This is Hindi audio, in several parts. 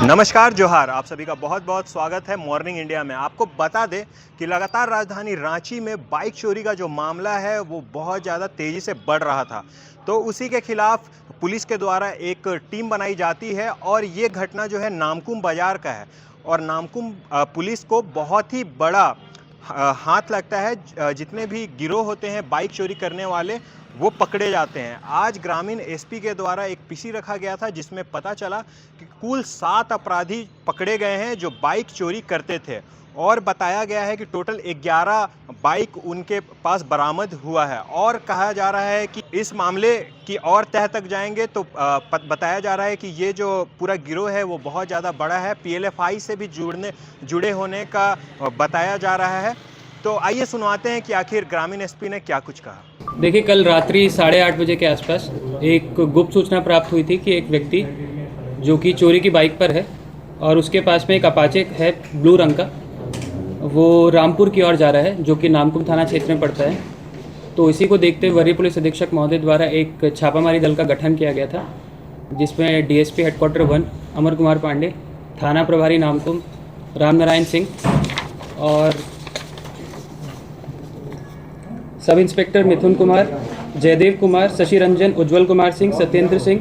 नमस्कार जोहार, आप सभी का बहुत बहुत स्वागत है मॉर्निंग इंडिया में। आपको बता दें कि लगातार राजधानी रांची में बाइक चोरी का जो मामला है वो बहुत ज़्यादा तेज़ी से बढ़ रहा था। तो उसी के खिलाफ पुलिस के द्वारा एक टीम बनाई जाती है और ये घटना जो है नामकुम बाज़ार का है। और नामकुम पुलिस को बहुत ही बड़ा हाथ लगता है। जितने भी गिरोह होते हैं बाइक चोरी करने वाले वो पकड़े जाते हैं। आज ग्रामीण एसपी के द्वारा एक पीसी रखा गया था जिसमें पता चला कि कुल 7 अपराधी पकड़े गए हैं जो बाइक चोरी करते थे। और बताया गया है कि टोटल 11 बाइक उनके पास बरामद हुआ है। और कहा जा रहा है कि इस मामले की और तह तक जाएंगे तो बताया जा रहा है कि ये जो पूरा गिरोह है वो बहुत ज़्यादा बड़ा है। पीएलएफआई से भी जुड़े होने का बताया जा रहा है। तो आइए सुनवाते हैं कि आखिर ग्रामीण एसपी ने क्या कुछ कहा। देखिए, कल रात्रि 8:30 बजे के आसपास एक गुप्त सूचना प्राप्त हुई थी कि एक व्यक्ति जो कि चोरी की बाइक पर है और उसके पास में एक अपाचे है ब्लू रंग का, वो रामपुर की ओर जा रहा है जो कि नामकुम थाना क्षेत्र में पड़ता है। तो इसी को देखते हुए वरीय पुलिस अधीक्षक महोदय द्वारा एक छापामारी दल का गठन किया गया था, जिसमें डीएसपी हेडक्वार्टर 1 अमर कुमार पांडे, थाना प्रभारी नामकुम रामनारायण सिंह और सब इंस्पेक्टर मिथुन कुमार, जयदेव कुमार, शशि रंजन, उज्जवल कुमार सिंह, सत्येंद्र सिंह,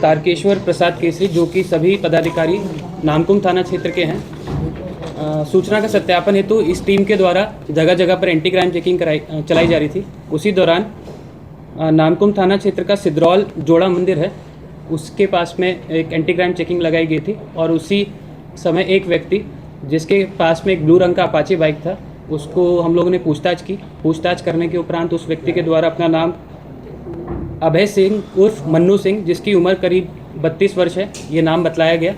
तारकेश्वर प्रसाद केसरी, जो कि सभी पदाधिकारी नामकुम थाना क्षेत्र के हैं। सूचना का सत्यापन हेतु इस टीम के द्वारा जगह जगह पर एंटी क्राइम चेकिंग चलाई जा रही थी। उसी दौरान नामकुम थाना क्षेत्र का सिद्रौल जोड़ा मंदिर है, उसके पास में एक एंटी क्राइम चेकिंग लगाई गई थी। और उसी समय एक व्यक्ति जिसके पास में एक ब्लू रंग का अपाचे बाइक था, उसको हम लोगों ने पूछताछ की। पूछताछ करने के उपरांत उस व्यक्ति के द्वारा अपना नाम अभय सिंह उर्फ मन्नू सिंह, जिसकी उम्र करीब 32 वर्ष है, ये नाम बतलाया गया।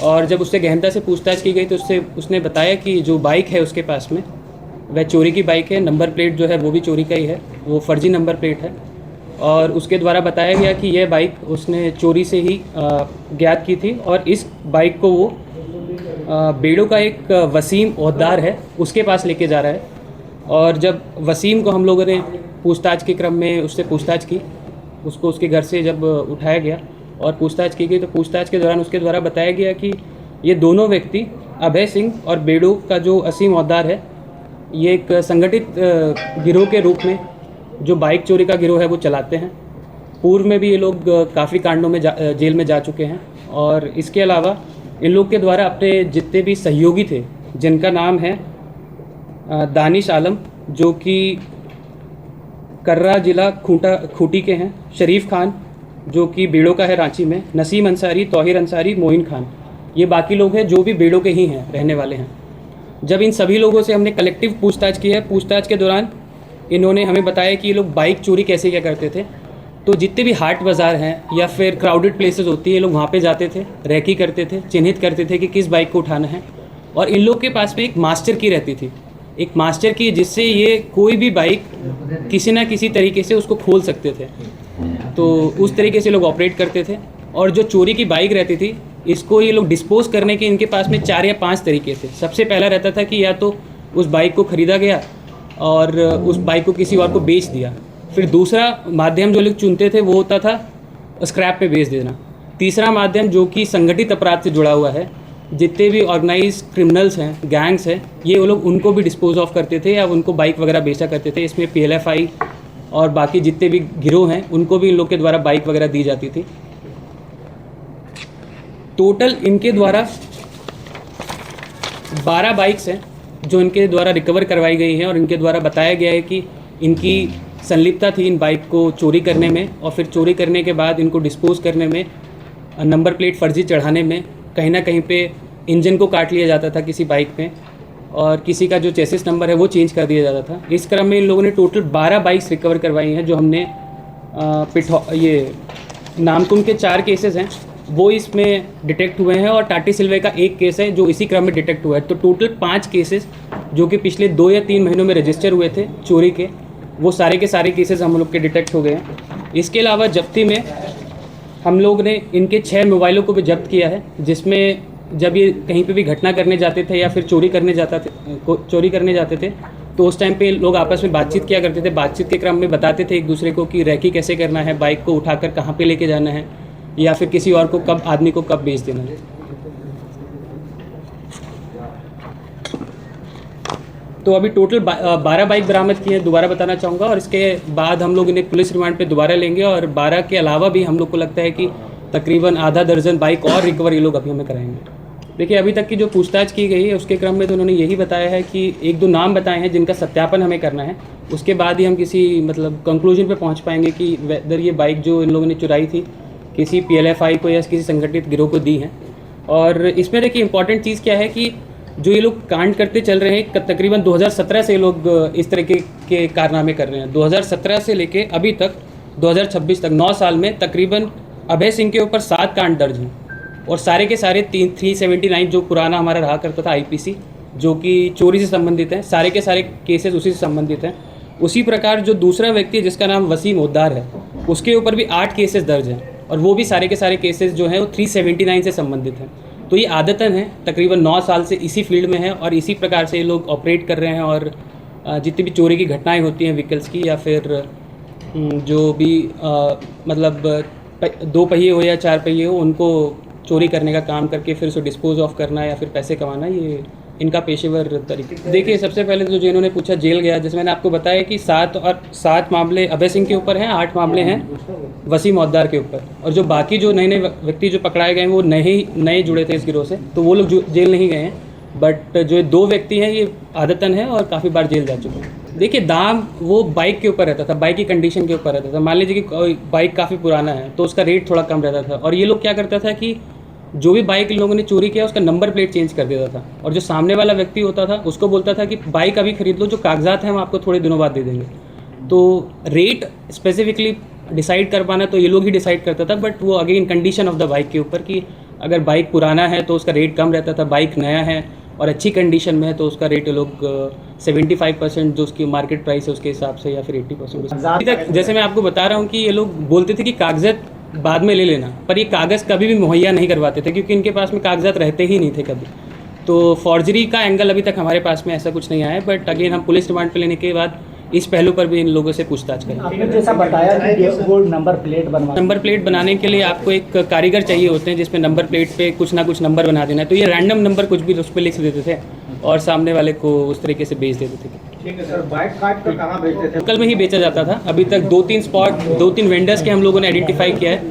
और जब उससे गहनता से पूछताछ की गई तो उसने बताया कि जो बाइक है उसके पास में वह चोरी की बाइक है। नंबर प्लेट जो है वो भी चोरी का ही है, वो फर्जी नंबर प्लेट है। और उसके द्वारा बताया गया कि यह बाइक उसने चोरी से ही ज्ञात की थी और इस बाइक को वो बेड़ो का एक वसीम ओहदार है उसके पास लेके जा रहा है। और जब वसीम को हम लोगों ने पूछताछ के क्रम में उससे पूछताछ की, उसको उसके घर से जब उठाया गया और पूछताछ की गई तो पूछताछ के दौरान उसके द्वारा बताया गया कि ये दोनों व्यक्ति अभय सिंह और बेड़ो का जो वसीम ओहदार है, ये एक संगठित गिरोह के रूप में जो बाइक चोरी का गिरोह है वो चलाते हैं। पूर्व में भी ये लोग काफ़ी कांडों में जेल में जा चुके हैं। और इसके अलावा इन लोग के द्वारा अपने जितने भी सहयोगी थे, जिनका नाम है दानिश आलम जो कि कर्रा जिला खूंटी के हैं, शरीफ खान जो कि बेड़ो का है रांची में, नसीम अंसारी, तौहिर अंसारी, मोइन खान, ये बाकी लोग हैं जो भी बेड़ो के ही हैं, रहने वाले हैं। जब इन सभी लोगों से हमने कलेक्टिव पूछताछ की है, पूछताछ के दौरान इन्होंने हमें बताया कि ये लोग बाइक चोरी कैसे क्या करते थे। तो जितने भी हाट बाज़ार हैं या फिर क्राउडेड प्लेसेस होती है, ये लोग वहाँ पे जाते थे, रैकी करते थे, चिन्हित करते थे कि किस बाइक को उठाना है। और इन लोग के पास में एक मास्टर की रहती थी, एक मास्टर की, जिससे ये कोई भी बाइक किसी ना किसी तरीके से उसको खोल सकते थे। तो उस तरीके से लोग ऑपरेट करते थे। और जो चोरी की बाइक रहती थी, इसको ये लोग डिस्पोज करने के इनके पास में 4 या 5 तरीके थे। सबसे पहला रहता था कि या तो उस बाइक को ख़रीदा गया और उस बाइक को किसी और को बेच दिया। फिर दूसरा माध्यम जो लोग चुनते थे वो होता था स्क्रैप पे बेच देना। तीसरा माध्यम जो कि संगठित अपराध से जुड़ा हुआ है, जितने भी ऑर्गेनाइज क्रिमिनल्स हैं, गैंग्स हैं, ये वो लोग उनको भी डिस्पोज ऑफ करते थे या उनको बाइक वगैरह बेचा करते थे। इसमें पीएलएफआई और बाकी जितने भी गिरोह हैं उनको भी इन लोग के द्वारा बाइक वगैरह दी जाती थी। टोटल इनके द्वारा 12 बाइक्स हैं जो इनके द्वारा रिकवर करवाई गई हैं। और इनके द्वारा बताया गया है कि इनकी संलिप्तता थी इन बाइक को चोरी करने में, और फिर चोरी करने के बाद इनको डिस्पोज करने में, नंबर प्लेट फर्जी चढ़ाने में, कहीं ना कहीं पे इंजन को काट लिया जाता था किसी बाइक में, और किसी का जो चेसिस नंबर है वो चेंज कर दिया जाता था। इस क्रम में इन लोगों ने टोटल 12 बाइक्स रिकवर करवाई हैं, जो हमने ये नामकुम के 4 केसेस हैं वो इसमें डिटेक्ट हुए हैं, और टाटी सिल्वे का 1 केस है जो इसी क्रम में डिटेक्ट हुआ है। तो टोटल 5 केसेस जो कि पिछले 2 या 3 महीनों में रजिस्टर हुए थे चोरी के, वो सारे के सारे केसेस हम लोग के डिटेक्ट हो गए हैं। इसके अलावा जब्ती में हम लोग ने इनके 6 मोबाइलों को भी जब्त किया है, जिसमें जब ये कहीं पे भी घटना करने जाते थे या फिर चोरी करने जाते थे तो उस टाइम पे लोग आपस में बातचीत किया करते थे। बातचीत के क्रम में बताते थे एक दूसरे को कि रैकी कैसे करना है, बाइक को उठाकर कहाँ पे लेके जाना है, या फिर किसी और को कब आदमी को कब बेच देना है। तो अभी टोटल 12 बाइक बरामद की है, दोबारा बताना चाहूँगा, और इसके बाद हम लोग इन्हें पुलिस रिमांड पे दोबारा लेंगे। और 12 के अलावा भी हम लोग को लगता है कि तकरीबन आधा दर्जन बाइक और रिकवर ये लोग अभी हमें कराएंगे। देखिए, अभी तक की जो पूछताछ की गई है उसके क्रम में तो उन्होंने यही बताया है कि एक दो नाम बताए हैं जिनका सत्यापन हमें करना है, उसके बाद ही हम किसी मतलब कंक्लूजन पे पहुंच पाएंगे कि वेदर ये बाइक जो इन लोगों ने चुराई थी किसी PLFI को या किसी संगठित गिरोह को दी है। और इसमें देखिए इंपॉर्टेंट चीज़ क्या है कि जो ये लोग कांड करते चल रहे हैं, तकरीबन 2017 से ये लोग इस तरह के कारनामे कर रहे हैं। 2017 से लेके अभी तक 2026 तक 9 साल में तकरीबन अभय सिंह के ऊपर 7 कांड दर्ज हैं, और सारे के सारे 379 जो पुराना हमारा रहा करता था IPC जो कि चोरी से संबंधित हैं, सारे के सारे केसेस उसी से संबंधित हैं। उसी प्रकार जो दूसरा व्यक्ति है जिसका नाम वसीम ओद्दार है, उसके ऊपर भी 8 केसेस दर्ज हैं, और वो भी सारे के सारे केसेस जो हैं वो 379 से संबंधित हैं। तो ये आदतन है, तकरीबन 9 साल से इसी फील्ड में है और इसी प्रकार से ये लोग ऑपरेट कर रहे हैं। और जितनी भी चोरी की घटनाएँ होती हैं व्हीकल्स की, या फिर जो भी मतलब 2 पहिए हो या 4 पहिए हो, उनको चोरी करने का काम करके फिर उसे डिस्पोज ऑफ करना या फिर पैसे कमाना, ये इनका पेशेवर तरीका। देखिए, सबसे पहले तो जो इन्होंने पूछा जेल गया, जैसे मैंने आपको बताया कि 7 मामले अभय सिंह के ऊपर हैं, 8 मामले हैं वसीम ओद्दार के ऊपर, और जो बाकी जो नए व्यक्ति जो पकड़ाए गए हैं वो नए जुड़े थे इस गिरोह से, तो वो लोग जेल नहीं गए हैं। बट जो 2 व्यक्ति हैं ये आदतन है और काफ़ी बार जेल जा चुके हैं। देखिए, दाम वो बाइक के ऊपर रहता था, बाइक की कंडीशन के ऊपर रहता था। मान लीजिए कि बाइक काफ़ी पुराना है तो उसका रेट थोड़ा कम रहता था, और ये लोग क्या करता था कि जो भी बाइक इन लोगों ने चोरी किया उसका नंबर प्लेट चेंज कर देता था, और जो सामने वाला व्यक्ति होता था उसको बोलता था कि बाइक अभी खरीद लो, जो कागजात हैं हम आपको थोड़े दिनों बाद दे देंगे। तो रेट स्पेसिफिकली डिसाइड कर पाना तो ये लोग ही डिसाइड करता था, बट वो again condition of the bike के ऊपर कि अगर बाइक पुराना है तो उसका रेट कम रहता था, बाइक नया है और अच्छी कंडीशन में है तो उसका रेट ये लोग 75% जो उसकी मार्केट प्राइस है उसके हिसाब से, या फिर 80%। अभी तक जैसे मैं आपको बता रहा हूँ कि ये लोग बोलते थे कि कागजात बाद में ले लेना, पर ये कागज़ कभी भी मुहैया नहीं करवाते थे क्योंकि इनके पास में कागजात रहते ही नहीं थे कभी। तो फॉर्जरी का एंगल अभी तक हमारे पास में ऐसा कुछ नहीं आया है, बट अगेन हम पुलिस रिमांड पे लेने के बाद इस पहलू पर भी इन लोगों से पूछताछ करेंगे। आपने जैसा बताया कि वो नंबर प्लेट बनाने के लिए आपको एक कारीगर चाहिए होते हैं जिसमें नंबर प्लेट पे कुछ ना कुछ नंबर बना देना है, तो ये रैंडम नंबर कुछ भी उस पर लिख देते थे और सामने वाले को उस तरीके से बेच देते थे। ठीक है सर, बाइक काट कर कहाँ बेचते थे? लोकल में ही बेचा जाता था। अभी तक 2-3 वेंडर्स के हम लोगों ने आइडेंटिफाई किया है,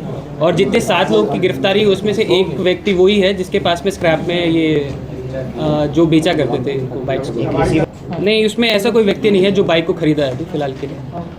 और जितने 7 लोग की गिरफ्तारी हुई उसमें से एक व्यक्ति वही है जिसके पास में स्क्रैप में ये जो बेचा करते थे बाइक्स को। नहीं, उसमें ऐसा कोई व्यक्ति नहीं है जो बाइक को खरीदा है अभी फिलहाल के लिए।